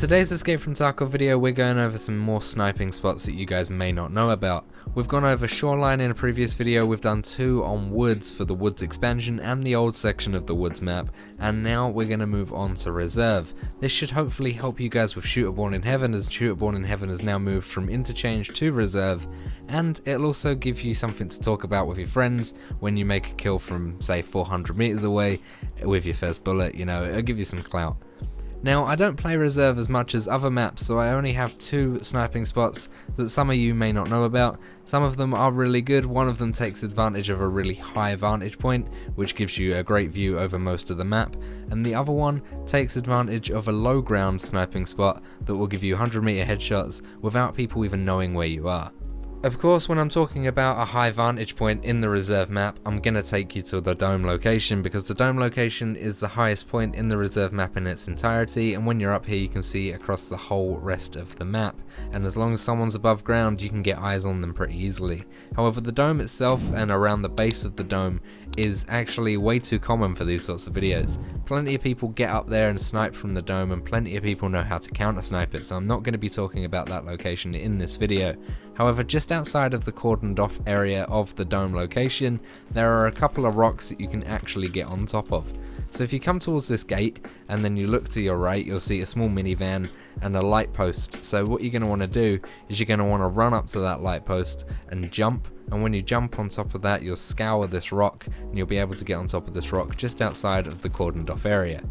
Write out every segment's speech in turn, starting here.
In today's Escape from Tarkov video, we're going over some more sniping spots that you guys may not know about. We've gone over shoreline in a previous video, we've done 2 on woods for the woods expansion and the old section of the woods map, and now we're going to move on to reserve. This should hopefully help you guys with Shooter Born in Heaven, as Shooter Born in Heaven has now moved from interchange to reserve, and it'll also give you something to talk about with your friends when you make a kill from, say, 400 meters away with your first bullet. You know, it'll give you some clout. Now, I don't play reserve as much as other maps, so I only have 2 sniping spots that some of you may not know about. Some of them are really good. One of them takes advantage of a really high vantage point, which gives you a great view over most of the map, and the other one takes advantage of a low ground sniping spot that will give you 100-meter headshots without people even knowing where you are. Of course, when I'm talking about a high vantage point in the reserve map, I'm going to take you to the dome location, because the dome location is the highest point in the reserve map in its entirety, and when you're up here you can see across the whole rest of the map, and as long as someone's above ground you can get eyes on them pretty easily. However, the dome itself and around the base of the dome is actually way too common for these sorts of videos. Plenty of people get up there and snipe from the dome, and plenty of people know how to counter snipe it, so I'm not going to be talking about that location in this video. However, just outside of the cordoned off area of the dome location, there are a couple of rocks that you can actually get on top of. So if you come towards this gate and then you look to your right, you'll see a small minivan and a light post. So what you're going to want to do is you're going to want to run up to that light post and jump, and when you jump on top of that you'll scour this rock and you'll be able to get on top of this rock just outside of the cordoned off area.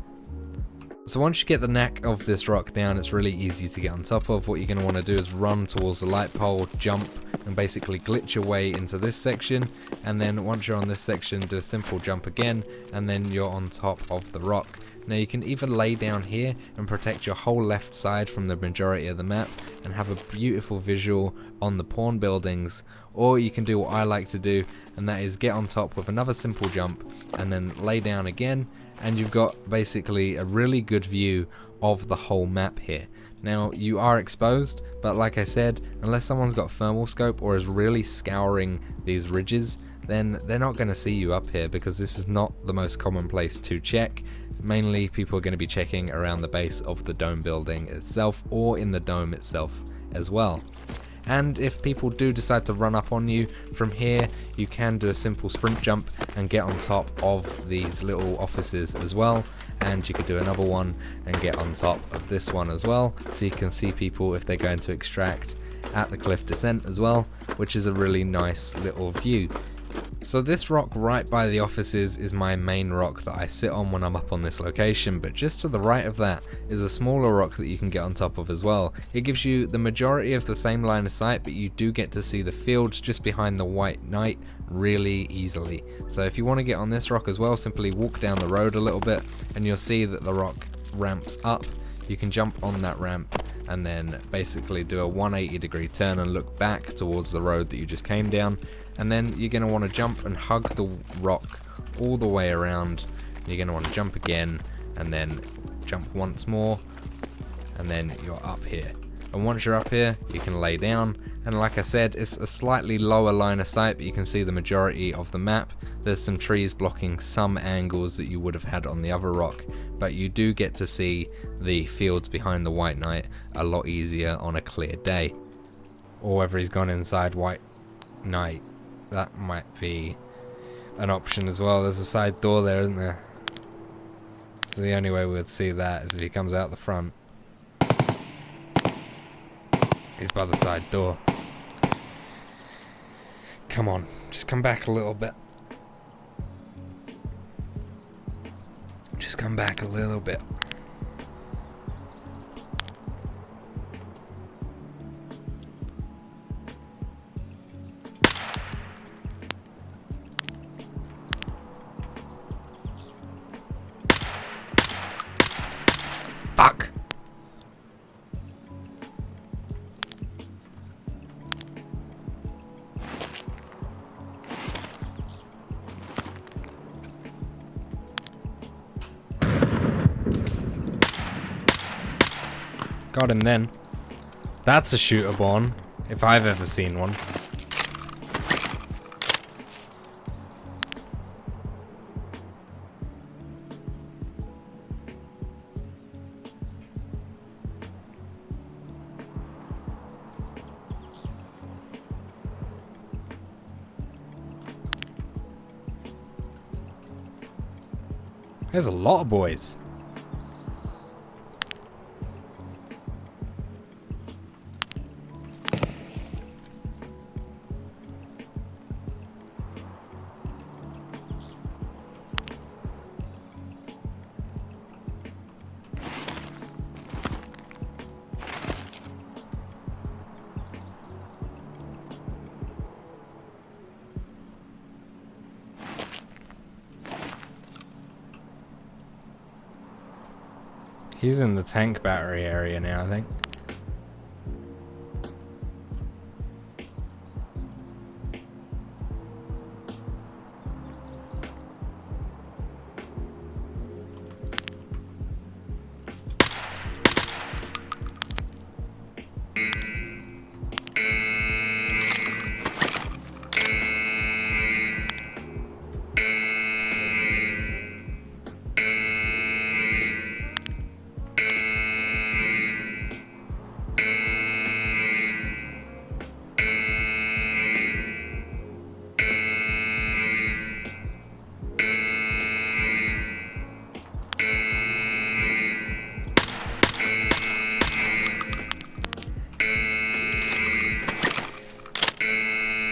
So once you get the knack of this rock down, it's really easy to get on top of. What you're going to want to do is run towards the light pole, jump, and basically glitch your way into this section, and then once you're on this section, do a simple jump again, and then you're on top of the rock. Now you can either lay down here and protect your whole left side from the majority of the map and have a beautiful visual on the pawn buildings, or you can do what I like to do, and that is get on top with another simple jump and then lay down again, and you've got basically a really good view of the whole map here. Now you are exposed, but like I said, unless someone's got thermal scope or is really scouring these ridges, then they're not going to see you up here, because this is not the most common place to check. Mainly people are going to be checking around the base of the dome building itself, or in the dome itself as well. And if people do decide to run up on you from here, you can do a simple sprint jump and get on top of these little offices as well, and you could do another one and get on top of this one as well, so you can see people if they're going to extract at the cliff descent as well, which is a really nice little view. So this rock right by the offices is my main rock that I sit on when I'm up on this location, but just to the right of that is a smaller rock that you can get on top of as well. It gives you the majority of the same line of sight, but you do get to see the fields just behind the white knight really easily. So if you want to get on this rock as well, simply walk down the road a little bit and you'll see that the rock ramps up. You can jump on that ramp and then basically do a 180-degree turn and look back towards the road that you just came down, and then you're going to want to jump and hug the rock all the way around. You're going to want to jump again and then jump once more, and then you're up here. And once you're up here you can lay down, and like I said, it's a slightly lower line of sight, but you can see the majority of the map. There's some trees blocking some angles that you would have had on the other rock, but you do get to see the fields behind the white knight a lot easier on a clear day. Or whether he's gone inside white knight, that might be an option as well. There's a side door there, isn't there? So the only way we would see that is if he comes out the front. He's by the side door. Come on, just come back a little bit. Just come back a little bit. Fuck! Got him then. That's a shooter born, if I've ever seen one. There's a lot of boys. He's in the tank battery area now, I think.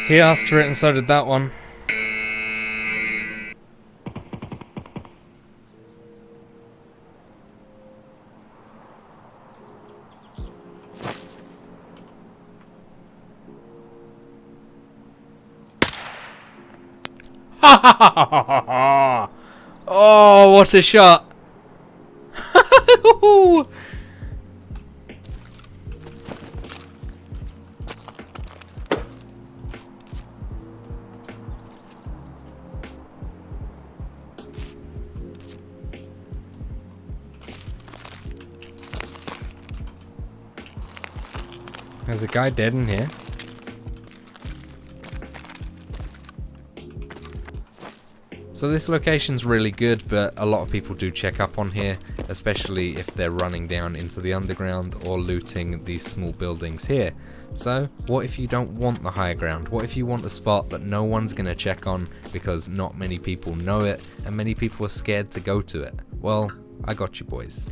He asked for it and so did that one. Oh, what a shot! There's a guy dead in here. So this location's really good, but a lot of people do check up on here, especially if they're running down into the underground or looting these small buildings here. So what if you don't want the higher ground? What if you want a spot that no one's going to check on because not many people know it and many people are scared to go to it? Well, I got you boys.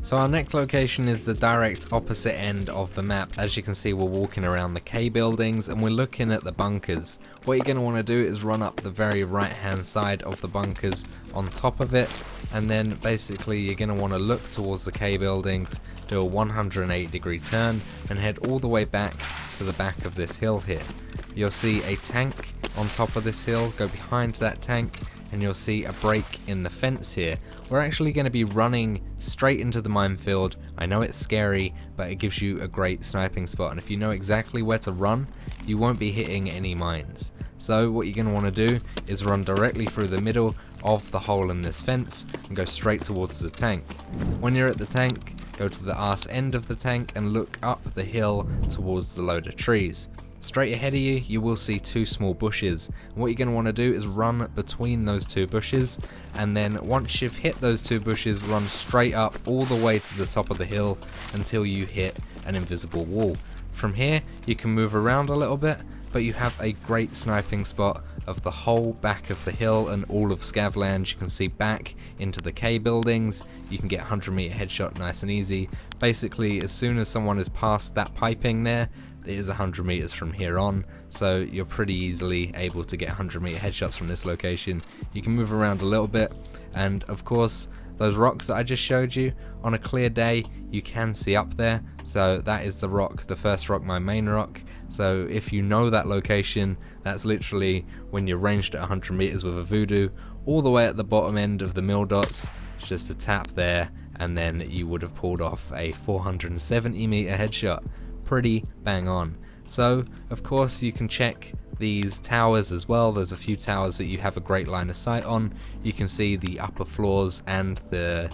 So our next location is the direct opposite end of the map. As you can see, we're walking around the K buildings and we're looking at the bunkers. What you're going to want to do is run up the very right hand side of the bunkers on top of it, and then basically you're going to want to look towards the K buildings, do a 180-degree turn and head all the way back to the back of this hill here. You'll see a tank on top of this hill, go behind that tank and you'll see a break in the fence here. We're actually going to be running straight into the minefield. I know it's scary, but it gives you a great sniping spot, and if you know exactly where to run, you won't be hitting any mines. So what you're going to want to do is run directly through the middle of the hole in this fence and go straight towards the tank. When you're at the tank, go to the arse end of the tank and look up the hill towards the load of trees. Straight ahead of you, you will see two small bushes. What you're going to want to do is run between those two bushes, and then once you've hit those two bushes, run straight up all the way to the top of the hill until you hit an invisible wall. From here, you can move around a little bit, but you have a great sniping spot of the whole back of the hill and all of Scavland. You can see back into the K buildings. You can get 100-meter headshot nice and easy. Basically, as soon as someone is past that piping there, it is 100 meters from here on, so you're pretty easily able to get 100-meter headshots from this location. You can move around a little bit, and of course those rocks that I just showed you, on a clear day you can see up there. So that is the rock, the first rock, my main rock. So if you know that location, that's literally when you're ranged at 100 meters with a voodoo, all the way at the bottom end of the mill dots. It's just a tap there, and then you would have pulled off a 470-meter headshot. Pretty bang on. So of course you can check these towers as well. There's a few towers that you have a great line of sight on. You can see the upper floors and the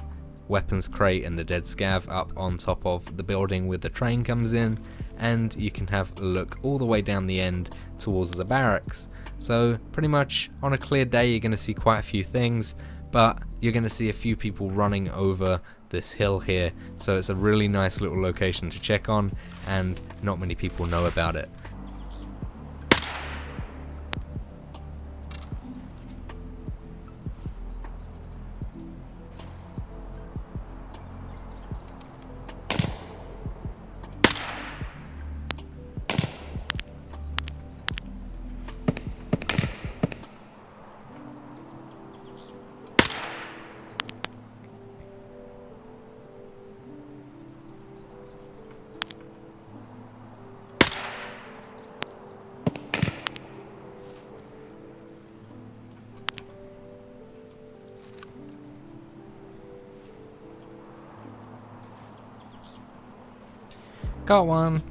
weapons crate and the dead scav up on top of the building where the train comes in, and you can have a look all the way down the end towards the barracks. So pretty much on a clear day you're going to see quite a few things, but you're going to see a few people running over this hill here, so it's a really nice little location to check on, and not many people know about it. Got one.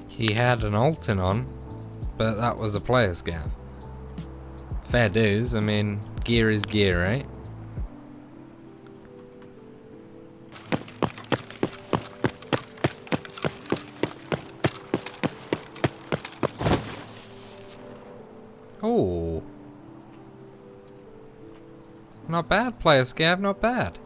He had an Alton on, but that was a player scav. Fair dues, I mean, gear is gear, right? Oh. Not bad, player scav, not bad.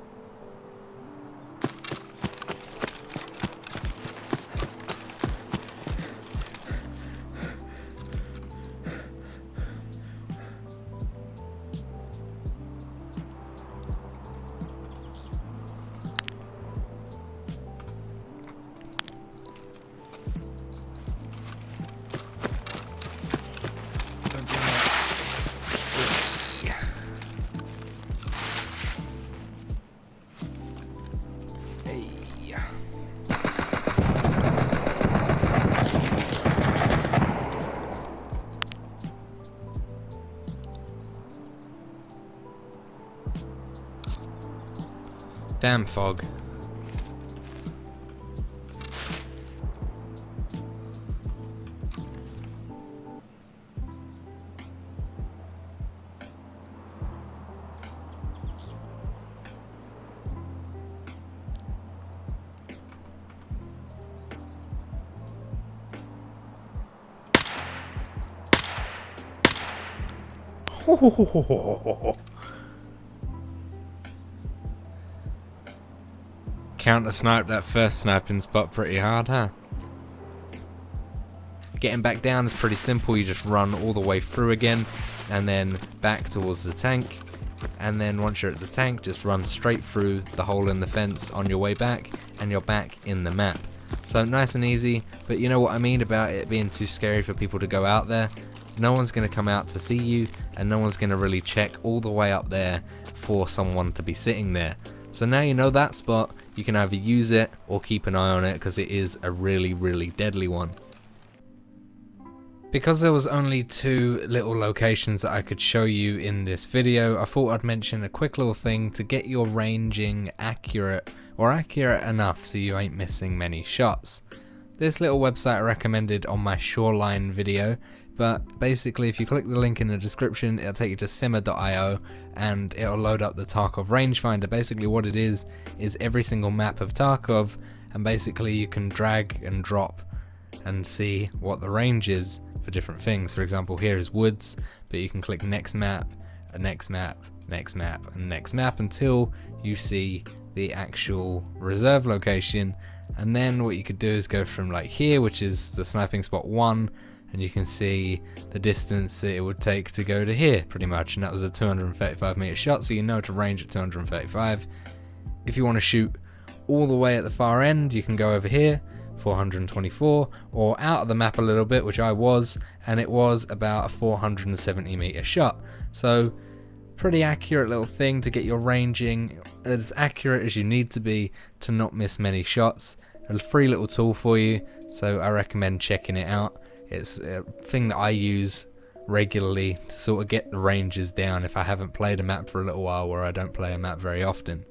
Damn fog. Counter sniped that first sniping spot pretty hard, huh? Getting back down is pretty simple. You just run all the way through again and then back towards the tank, and then once you're at the tank just run straight through the hole in the fence on your way back and you're back in the map. So nice and easy, but you know what I mean about it being too scary for people to go out there. No one's going to come out to see you, and no one's going to really check all the way up there for someone to be sitting there. So now you know that spot, you can either use it or keep an eye on it, because it is a really, really deadly one. Because there was only two little locations that I could show you in this video, I thought I'd mention a quick little thing to get your ranging accurate, or accurate enough so you ain't missing many shots. This little website I recommended on my shoreline video, but basically if you click the link in the description, it'll take you to simmer.io and it'll load up the Tarkov rangefinder. Basically what it is every single map of Tarkov, and basically you can drag and drop and see what the range is for different things. For example, here is woods, but you can click next map, next map, next map, and next map until you see the actual reserve location. And then what you could do is go from like here, which is the sniping spot 1, and you can see the distance it would take to go to here pretty much, and that was a 235 meter shot, so you know to range at 235. If you want to shoot all the way at the far end, you can go over here, 424, or out of the map a little bit, which I was, and it was about a 470 meter shot. So pretty accurate little thing to get your ranging as accurate as you need to be to not miss many shots. A free little tool for you, so I recommend checking it out. It's a thing that I use regularly to sort of get the ranges down if I haven't played a map for a little while, or I don't play a map very often.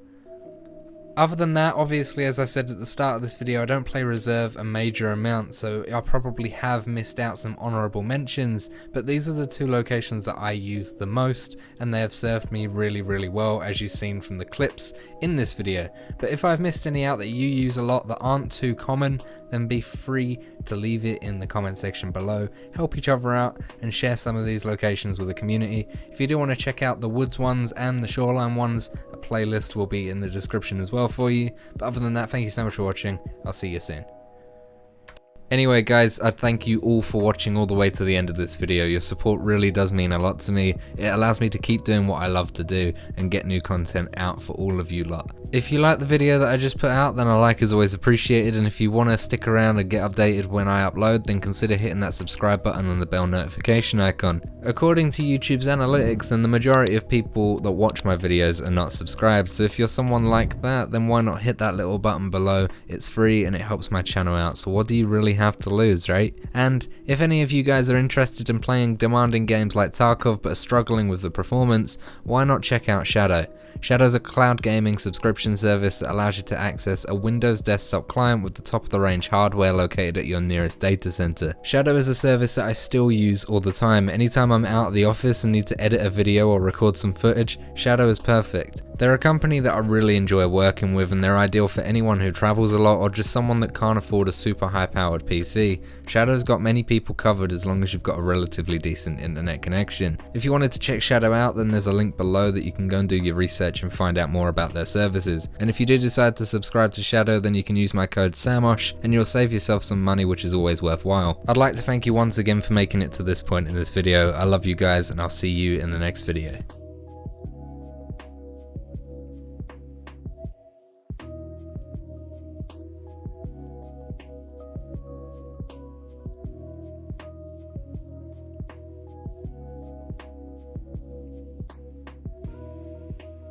Other than that, obviously, as I said at the start of this video, I don't play reserve a major amount, so I probably have missed out some honourable mentions, but these are the two locations that I use the most, and they have served me really, really well, as you've seen from the clips in this video. But if I've missed any out that you use a lot that aren't too common, then be free to leave it in the comment section below. Help each other out and share some of these locations with the community. If you do want to check out the woods ones and the shoreline ones, a playlist will be in the description as well for you. But other than that, thank you so much for watching. I'll see you soon. Anyway guys, I thank you all for watching all the way to the end of this video. Your support really does mean a lot to me. It allows me to keep doing what I love to do and get new content out for all of you lot. If you like the video that I just put out, then a like is always appreciated, and if you want to stick around and get updated when I upload, then consider hitting that subscribe button and the bell notification icon. According to YouTube's analytics, then the majority of people that watch my videos are not subscribed, so if you're someone like that, then why not hit that little button below? It's free and it helps my channel out, so what do you really have to lose, right? And if any of you guys are interested in playing demanding games like Tarkov but are struggling with the performance, why not check out Shadow? Shadow's a cloud gaming subscription service that allows you to access a Windows desktop client with the top of the range hardware located at your nearest data center. Shadow is a service that I still use all the time. Anytime I'm out of the office and need to edit a video or record some footage, Shadow is perfect. They're a company that I really enjoy working with, and they're ideal for anyone who travels a lot or just someone that can't afford a super high powered PC. Shadow's got many people covered as long as you've got a relatively decent internet connection. If you wanted to check Shadow out, then there's a link below that you can go and do your research and find out more about their services. And if you do decide to subscribe to Shadow, then you can use my code Samosh and you'll save yourself some money, which is always worthwhile. I'd like to thank you once again for making it to this point in this video. I love you guys, and I'll see you in the next video.